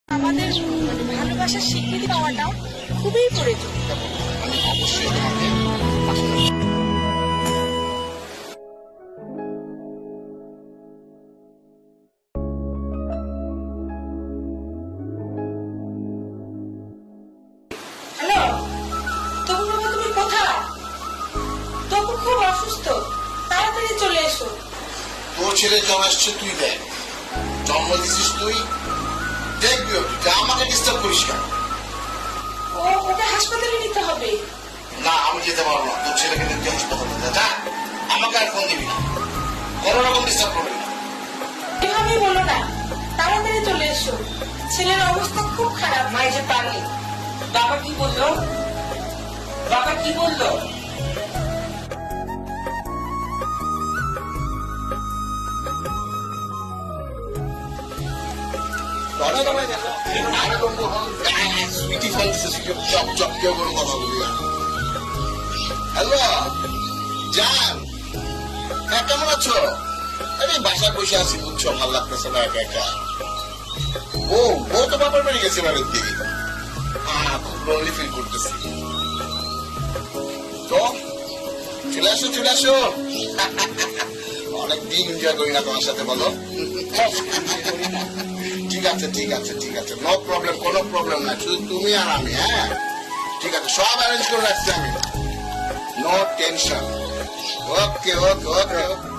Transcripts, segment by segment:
আমাদের ভালোবাসার স্বীকৃতি পাওয়াটাও খুবই প্রয়োজন। আমি অবশ্যই তোমাকে হ্যালো তবু বাবা, তুমি কোথায়? তবু খুব অসুস্থ, তাড়াতাড়ি চলে এসো। তোর ছেলে জন্ম আসছে, তুই দেখ জন্ম দিছিস তুই, দেখবি তুই আমাকে ডিস্টার্ব করিস কেন? ওটা হাসপাতালে নিতে হবে। না আমি যেতে পারবো না, তোর ছেলেকে নিতে হাসপাতালে যা, আমাকে আর ফোন দিবি না, কোনো রকম ডিস্টার্ব করবি না। এভাবেই বলো না, তাড়াতাড়ি চলে এসো, ছেলের অবস্থা খুব খারাপ। মাই যে পারি। বাবা কি বললো? বাবা কি বললো? হ্যালো জান, হ্যাঁ কেমন আছো? আরে বাসায় বসে আছি, বুঝছো, ভালো লাগতেছে না একা একা। ও বউ তো বাবার বাড়ি গেছে বাড়ির দিকে, খুব লোনলি ফিল করতেছি। তো চলে আসো চলে আসো, অনেকদিন এনজয় করি না তোমার সাথে, বলো। ঠিক আছে ঠিক আছে ঠিক আছে, নো প্রবলেম, কোনো প্রবলেম না, শুধু তুমি আর আমি। হ্যাঁ ঠিক আছে, সব অ্যারেঞ্জ করে রাখছি আমি, নো টেনশন। ওকে ওকে ওকে ওকে।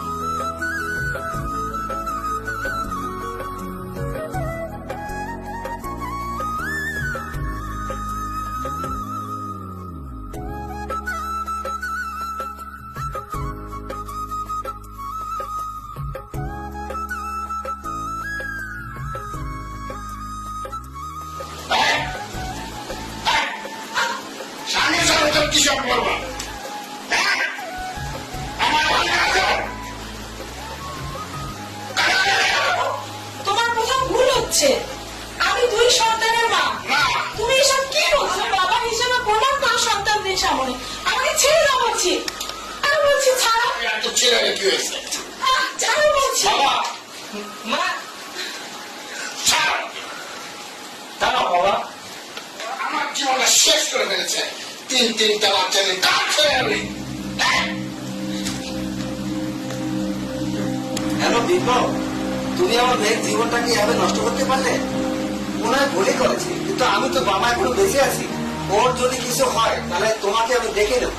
সামনে সামনে তোর কি সব করবো? তোমার কোথাও ভুল হচ্ছে, আমি 2 সন্তানের মা। তুমি এসব কি বলছো? বাবা হিসেবে প্রমাণ করো সন্তানদের সামনে, আমাকে ছেড়ে দাও বলছি। আমি বলছি ছাড়ো। তোর ছেলে কি হয়েছে? ছাড়ো বলছি। মা ছাড়, দাঁড়াও বাবা। আমার জীবনটা শেষ করে ফেলেছে, 3-3টা বাচ্চা নিয়ে কাজ ছেড়ে আমি। হ্যালো বিপ্লব, তুমি আমার মেয়ের জীবনটাকে এভাবে নষ্ট করতে পারলে? মনে হয় ভুলই করেছি, কিন্তু আমি তো বাবা এখনো বেঁচে আছি। ওর যদি কিছু হয় তাহলে তোমাকে আমি দেখে নেব।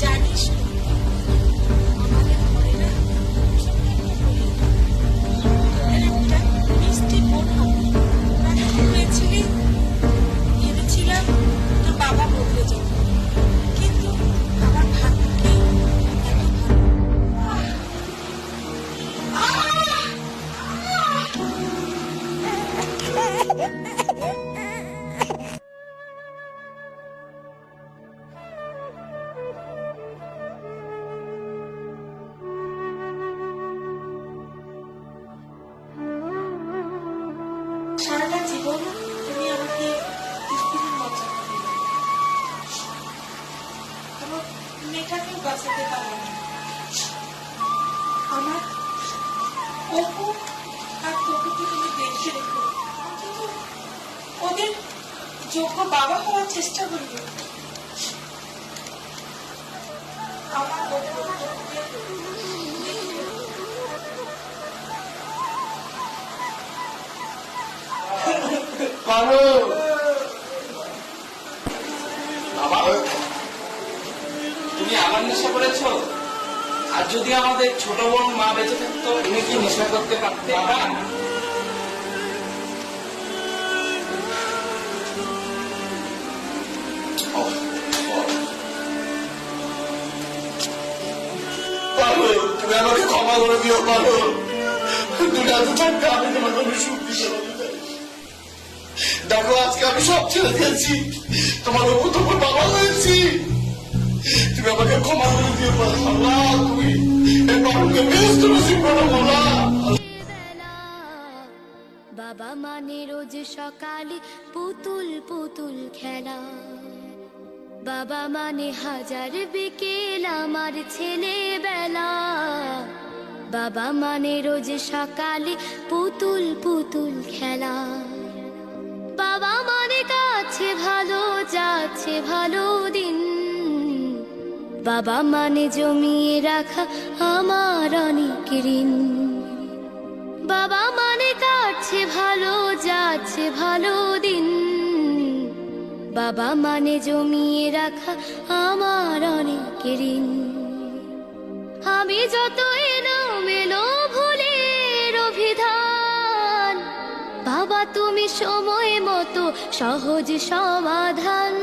জানিস তো, আমাদের ঘরে না তোদের একটা মিষ্টি বোন হবে। তোরা যখন হয়েছিলি ভেবেছিলাম তোর বাবা বদলে যাবে, কিন্তু আমার ভাগ্যকে এত ভালো। সারাটা জীবন তুমি আমাকে স্ত্রীর মর্যাদা দিলে, আমার মেয়েটাকেও বাঁচাতে পারো না। আমার অপু আর তপুকে তুমি দেখে রেখো, অন্তত ওদের যোগ্য বাবা হওয়ার চেষ্টা করিও। আমার অপু আর তপুকে দেখে রেখো। বাবা তুমি আমার নেশা করেছো? আর যদি আমাদের ছোট বোন মা বেঁচে থাকতো, তুমি কি নেশা করতে পারতে? তুমি আমাকে ক্ষমা করে দিও, পারো দুটা তো থাকতে আমি তোমার কোনো সুখ দিতে পারি না। দেখো আজকে আমি সব ছেড়ে দিয়েছি, তোমার উপর তোমার বাবা হয়েছি, তুমি আমাকে ক্ষমা করে দিও পারো। আল্লাহ তুমি এই বাবুকে বেহেশত নসিব করো মাওলা। বাবা মানে রোজ সকালে পুতুল পুতুল খেলা। বাবা মানে হাজার বিকেল আমার ছেলেবেলা, বাবা মানে রোজ সকালে পুতুল পুতুল খেলা, বাবা মানে কাছে ভালো যাচ্ছে ভালো দিন, বাবা মানে জমিয়ে রাখা আমার অনেক ঋণ, বাবা মানে কাটছে ভালো যাচ্ছে ভালো দিন, বাবা মানে জমিয়ে রাখা আমার অনেক ঋণ। আমি যত এলোমেলো ভুলের অভিধান, বাবা তুমি সময় মতো সহজ সমাধান।